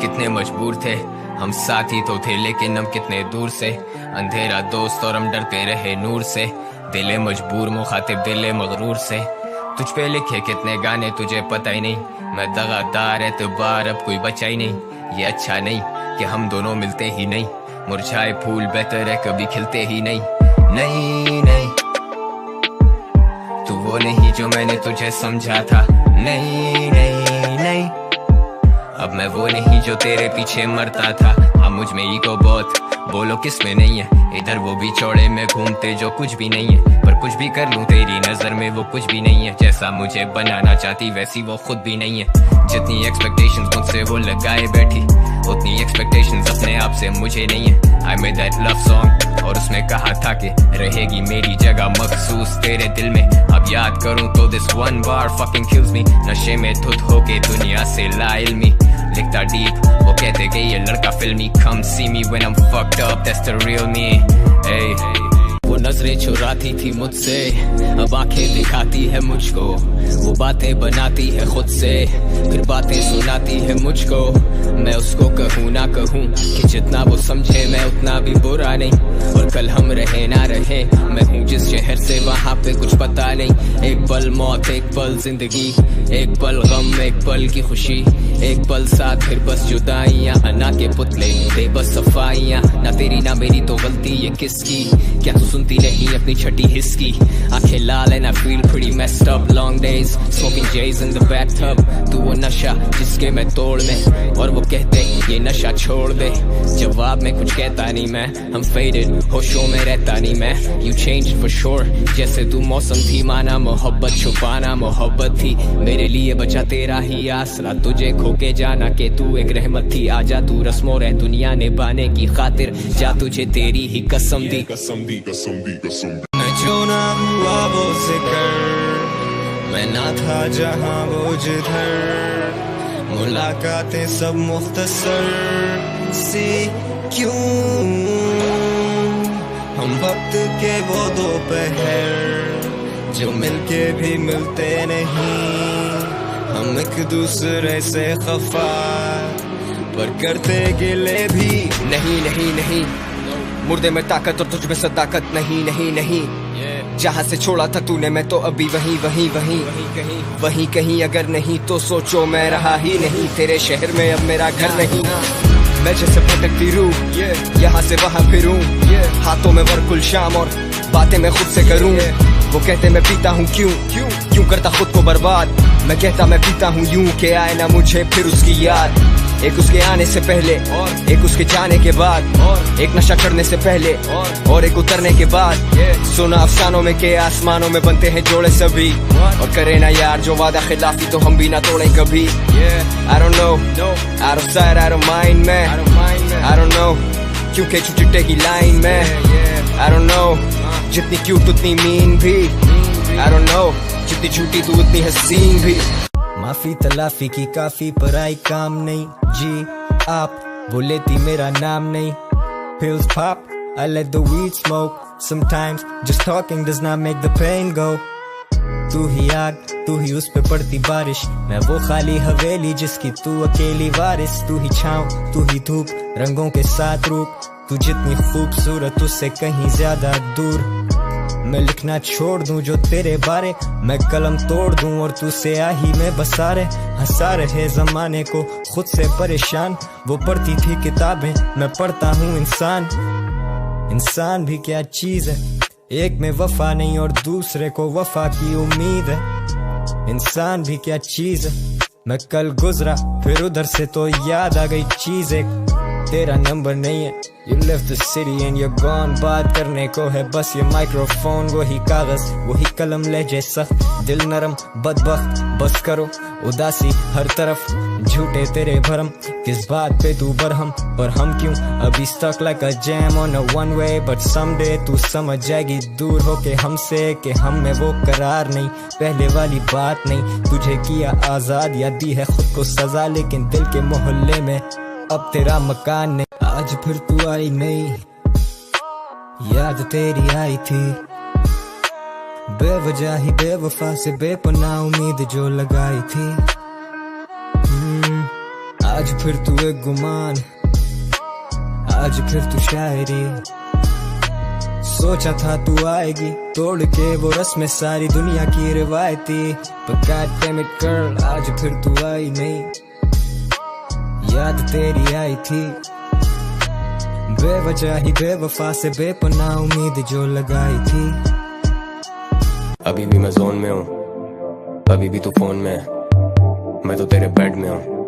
कितने मजबूर थे, हम साथ ही तो थे लेकिन हम कितने दूर से। अंधेरा दोस्त और हम डरते रहे नूर से। दिले मजबूर मुखातिब दिले मगरूर से। तुझ पे लिखे कितने गाने तुझे पता ही नहीं। मैं दगादार एतबार अब कोई बचा ही नहीं। ये अच्छा नहीं कि हम दोनों मिलते ही नहीं। मुरझाए फूल बेहतर है कभी खिलते ही नहीं। नहीं नहीं तू वो नहीं जो मैंने तुझे समझा था। नहीं नहीं नहीं अब मैं वो नहीं जो तेरे पीछे मरता था। अब मुझ में ईगो बहुत, बोलो किस में नहीं है। इधर वो भी चौड़े में घूमते जो कुछ भी नहीं है। पर कुछ भी कर लूं तेरी नजर में वो कुछ भी नहीं है। जैसा मुझे बनाना चाहती वैसी वो खुद भी नहीं है। जितनी एक्सपेक्टेशंस मुझसे वो लगाए बैठी, उतनी एक्सपेक्टेशंस अपने आप से मुझे नहीं है। I made that love song और उसमें कहा था कि रहेगी मेरी जगह मखसूस तेरे दिल में। अब याद करूं तो this one bar fucking kills me. नशे में धुत होके दुनिया से लाइल्मी लिखता डीप, वो कहते कि ये लड़का फिल्मी। Come see me when I'm fucked up, that's the real me. Hey. वो नजरें चुराती थी मुझसे, अब आंखें दिखाती है मुझको। वो बातें बनाती है खुद से, फिर बातें सुनाती है मुझको। मैं उसको कहूँ ना कहूँ कि जितना वो समझे मैं उतना भी बुरा नहीं। और कल हम रहे ना रहे, मैं हूँ जिस शहर से वहाँ पे कुछ पता नहीं। एक पल मौत एक पल जिंदगी, एक पल गम एक पल की खुशी। एक पल साथ फिर बस जुदाइयाँ, अन्ना के पुतले बेबस सफाइयाँ। ना तेरी ना मेरी तो गलती ये किसकी? क्या तू सुनती नहीं अपनी छठी हिस्स की? आंखें लाल and I feel pretty messed up. Long days smoking J's in the bathtub. तू वो नशा जिसके मैं तोड़ में, और वो कहते ये नशा छोड़ दे। जवाब में कुछ कहता नहीं मैं, I'm faded होशों में रहता नहीं मैं। You changed for sure जैसे तू मौसम थी, माना मोहब्बत छुपाना मोहब्बत थी। मेरे लिए बचा तेरा ही आसरा, तुझे खो के जाना के तू एक रहमत थी। आजा तू रस्मों रह दुनिया निभाने की खातिर, जा तुझे तेरी ही कसम दी। मैं जो ना हुआ वो जिक्र, मैं ना था जहां वो जिधर। मुलाकातें सब मुख्तसर सी क्यों, हम वक्त के वो दोपहर जो मिलके भी मिलते नहीं। हम एक दूसरे से खफा पर करते गिले भी। नहीं नहीं नहीं मुर्दे में ताकत और तुझ में सदाकत। नहीं नहीं नहीं जहाँ से छोड़ा था तूने मैं तो अभी वहीं वहीं वहीं वहीं कहीं। अगर नहीं तो सोचो मैं रहा ही नहीं तेरे शहर में, अब मेरा घर नहीं। मैं जैसे भटकती रूह यहाँ से वहाँ फिरूं, हाथों में वर्कुल शाम और बातें मैं खुद से करूं। वो कहते मैं पीता हूँ क्यों करता खुद को बर्बाद। मैं कहता मैं पीता हूँ यूं के आए ना मुझे फिर उसकी याद। एक उसके आने से पहले एक उसके जाने के बाद, एक नशा करने से पहले और एक उतरने के बाद। सुना अफसानों में के आसमानों में बनते हैं जोड़े सभी, और करे ना यार जो वादा खिलाफी तो हम भी ना तोड़े कभी। I don't know, out of sight out of mind man, I don't know क्योंकि चिट्टे की लाइन में। I don't know जितनी क्यूट उतनी मीन भी, I don't know जितनी झूठी तू उतनी हसीन भी। माफी तलाफी की काफी पर आई काम नहीं जी आप, वो लेती मेरा नाम नहीं। Pills pop, I let the weed smoke. Sometimes just talking does not make the pain go. तू ही आग, तू ही उस पे पड़ती बारिश, मैं वो खाली हवेली जिसकी तू अकेली वारिस। तू ही छाँव, तू ही धूप, रंगों के साथ रूप। तू जितनी खूबसूरत उससे कहीं ज्यादा दूर। मैं लिखना छोड़ दूं जो तेरे बारे, मैं कलम तोड़ दूं और तू स्याही में बसा रहे। हंसा रहे जमाने को खुद से परेशान। वो पढ़ती थी किताबें, मैं पढ़ता हूँ इंसान। इंसान भी क्या चीज है, एक में वफा नहीं और दूसरे को वफा की उम्मीद है। इंसान भी क्या चीज है, मैं कल गुजरा फिर उधर से तो याद आ गई चीज एक। तेरा नंबर नहीं है, You left the city and you're gone। बात करने को है बस ये माइक्रोफोन, वही कागज वही कलम लहजे सख्त, दिल नरम बदबख्त। बस करो उदासी हर तरफ, झूठे तेरे भरम, किस बात पे तू बरहम। पर हम क्यों अभी stuck like a jam on a one way, but someday तू समझ जाएगी दूर होके हमसे कि हम में वो करार नहीं, पहले वाली बात नहीं। तुझे किया आजाद या दी है खुद को सजा, लेकिन दिल के मोहल्ले में अब तेरा मकान नहीं। आज फिर तू आई नहीं, याद तेरी आई थी। बेवजह ही बेवफा से बेपनाह उम्मीद जो लगाई थी। आज फिर तू एक गुमान, आज फिर तू शायरी। सोचा था तू आएगी तोड़ के वो रस्में सारी दुनिया की रिवायती, but God damn it girl आज फिर तू आई नहीं। याद तेरी आई थी बेवजह ही बेवफा से बेपनाह उम्मीद जो लगाई थी। अभी भी मैं जोन में हूँ, अभी भी तू फोन में है, मैं तो तेरे बेड में हूँ,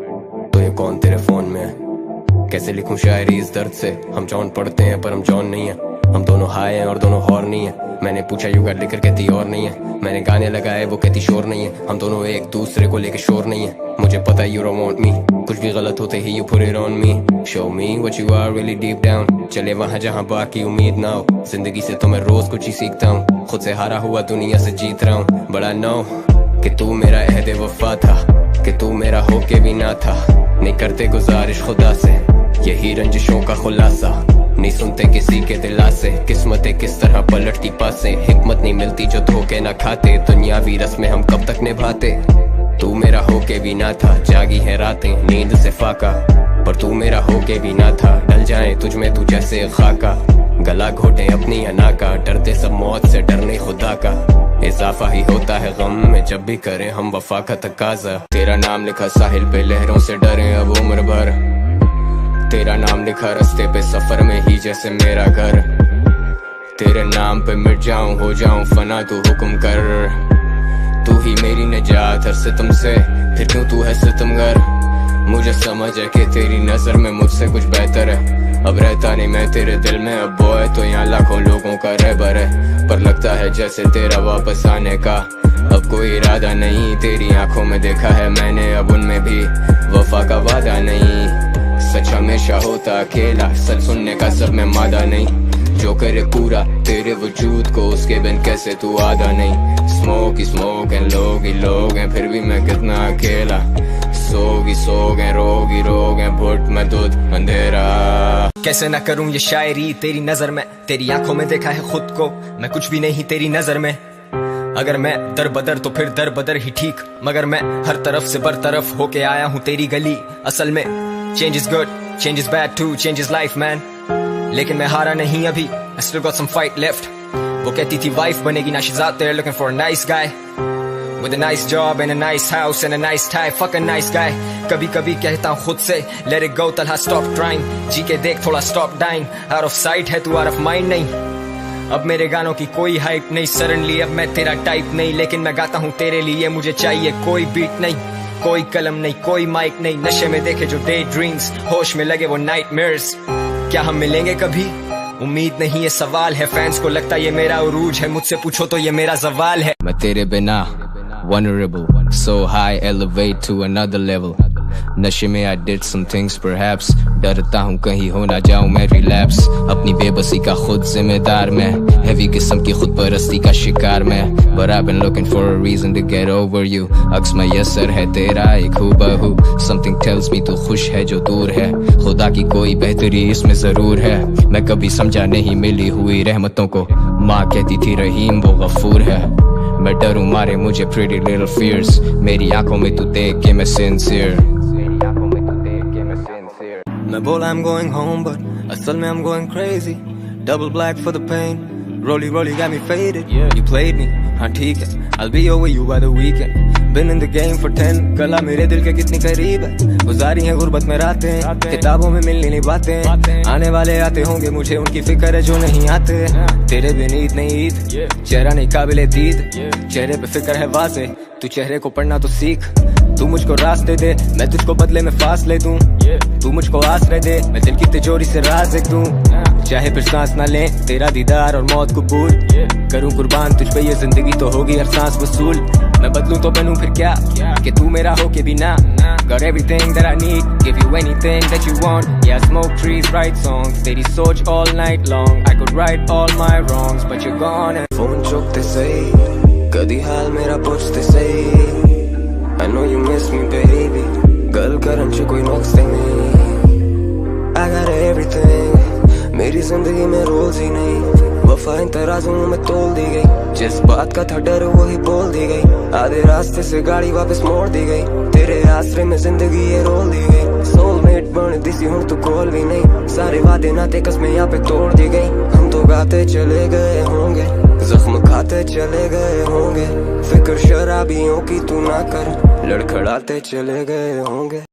तो ये कौन तेरे फोन में है। कैसे लिखूं शायरी इस दर्द से, हम जॉन पढ़ते हैं पर हम जॉन नहीं है, हम दोनों हाई हैं और दोनों हॉर नहीं है। मैंने पूछा यू गाट लेकर कहती और नहीं है, मैंने गाने लगाए वो कहती शोर नहीं है। हम दोनों एक दूसरे को लेके शोर नहीं है, मुझे पता यू डोंट वांट मी, कुछ भी गलत होते ही you put it on me. Show me what you are really deep down, चले वहाँ जहाँ बाकी उम्मीद ना हो। जिंदगी से तो मैं रोज कुछ ही सीखता हूँ, खुद से हारा हुआ दुनिया से जीत रहा हूँ। बड़ा नो कि तू मेरा अहद वफा था, कि तू मेरा होके भी ना था। नहीं करते गुजारिश खुदा से, यही रंजिशों का खुलासा। नहीं सुनते किसी के दिला से, किस्मतें किस तरह पलटती पासे। हिकमत नहीं मिलती जो धोखे ना खाते, दुनियावी रस्में हम कब तक निभाते। तू मेरा होके भी ना था, जागी है रातें नींद से फाका, पर तू मेरा होके भी ना था। डल जाए तुझ में तू जैसे खाका, गला घोटे अपनी अना का। डरते सब मौत से, डरने खुदा का। इजाफा ही होता है गम में जब भी करें हम वफा का तकाजा। तेरा नाम लिखा साहिल पे, लहरों से डरे अब उम्र भर। तेरा नाम लिखा रास्ते पे, सफर में ही जैसे मेरा घर। तेरे नाम पे मिट जाऊं, हो जाऊं फना, तू हुक्म कर। तू ही मेरी निजात हर सितम से, फिर क्यों तू है सितमगर। मुझे समझ है कि तेरी नजर में मुझसे कुछ बेहतर है। अब रहता नहीं मैं तेरे दिल में, अब बॉय तो यहाँ लाखों लोगों का रहबर है। पर लगता है जैसे तेरा वापस आने का अब कोई इरादा नहीं। तेरी आंखों में देखा है मैंने, अब उनमें भी वफा का वादा नहीं। सच हमेशा होता अकेला, सच सुनने का सब में मादा नहीं। जो करे पूरा तेरे वजूद को, उसके बिन कैसे तू आधा नहीं। स्मोक ही स्मोक है, लोग ही लोग हैं, फिर भी मैं कितना अकेला। सोग ही सोग है, रोग ही रोग है, भुट में दूध अंधेरा। कैसे ना करूं ये शायरी तेरी नजर में, तेरी आंखों में देखा है खुद को, मैं कुछ भी नहीं तेरी नजर में। अगर मैं दर बदर तो फिर दर बदर ही ठीक, मगर मैं हर तरफ से बरतरफ होके आया हूँ तेरी गली। असल में change is good, change is bad too, change is life man। लेकिन मैं हारा नहीं अभी, I still got some fight left। वो कहती थी वाइफ बनेगी ना, she's out there looking for a nice guy with a nice job and a nice house and a nice tie, fuck a nice guy। कभी कभी कहता हूँ खुद से let it go Talha, stop trying, जी के देख थोड़ा stop dying। out of sight है तू, out of mind नहीं। अब मेरे गानों की कोई हाइप नहीं, सडनली अब मैं तेरा टाइप नहीं। लेकिन मैं गाता हूँ तेरे लिए, मुझे चाहिए कोई बीट नहीं, कोई कलम नहीं, कोई माइक नहीं। नशे में देखे जो डे ड्रीम्स, होश में लगे वो नाइटमेयर्स। क्या हम मिलेंगे कभी? उम्मीद नहीं, ये सवाल है। फैंस को लगता ये मेरा उरूज है, मुझसे पूछो तो ये मेरा सवाल है। मैं तेरे बिना vulnerable, so high, elevate to another level। नशे में I did some things perhaps, डरता हूँ कहीं हो ना जाऊँ मैं relapse। अपनी बेबसी का खुद जिम्मेदार मैं, heavy किस्म की खुद परस्ती का शिकार मैं। But I've been looking for a reason to get over you। अक्स मयसर है तेरा एक हूबहू, something tells me तू खुश है जो दूर है। खुदा की कोई बेहतरी इसमें जरूर है, मैं कभी समझा नहीं मिली हुई रहमतों को। माँ कहती थी रहीम वो गफूर है, मैं डरूं मारे मुझे pretty little fears। मेरी आंखों में तू देख के मैं sincere। मैं बोला I'm going home but असल में I'm going crazy। Double black for the pain, rolly rolly got me faded। You played me, हाँ ठीक है, I'll be over you by the weekend। Been in the game for 10, कला मेरे दिल के कितनी करीब है। गुजारी है गुर्बत में रातें, किताबों में मिलनी नहीं बातें। आने वाले आते होंगे, मुझे उनकी फिक्र है जो नहीं आते। तेरे बिन ईद नहीं ईद, चेहरा नहीं काबिले दीद, चेहरे पे फिक्र है वाज़े। तू चेहरे को पढ़ना तो सीख, तू मुझको रास्ते दे, मैं तुझको बदले में फासले दूं। तू मुझको आश्रय दे, मैं दिल की तिजोरी से राज एक दूं। चाहे फिर सांस ना ले, तेरा दीदार और मौत कबूल करूं कुर्बान तुझ पे, ये जिंदगी तो होगी हर सांस वसूल। मैं बदलूं तो बनूं फिर क्या, कि तू मेरा हो के भी ना। Got everything that I need, give you anything that you want। Yeah, smoke trees, write songs, तेरी सोच all night long। I could right all my wrongs, but you're gone and phone चुकते सही, कदी हाल मेरा पूछते सही। I know you miss me baby, गल करन च कोई नुक्स नहीं। I got everything, मेरी जिंदगी में रोज ही नहीं। वफा इन तराजों में तोल दी गई, जिस बात का था डर वही बोल दी गई। आधे रास्ते से गाड़ी वापस मोड़ दी गई, तेरे आसरे में जिंदगी ये रोल दी गई। So सी हूँ तू कोल भी नहीं, सारे वादे नाते कसमें यहाँ पे तोड़ दी गई। हम तो गाते चले गए होंगे, जख्म खाते चले गए होंगे, फिक्र शराबियों की तू ना कर, लड़खड़ाते चले गए होंगे।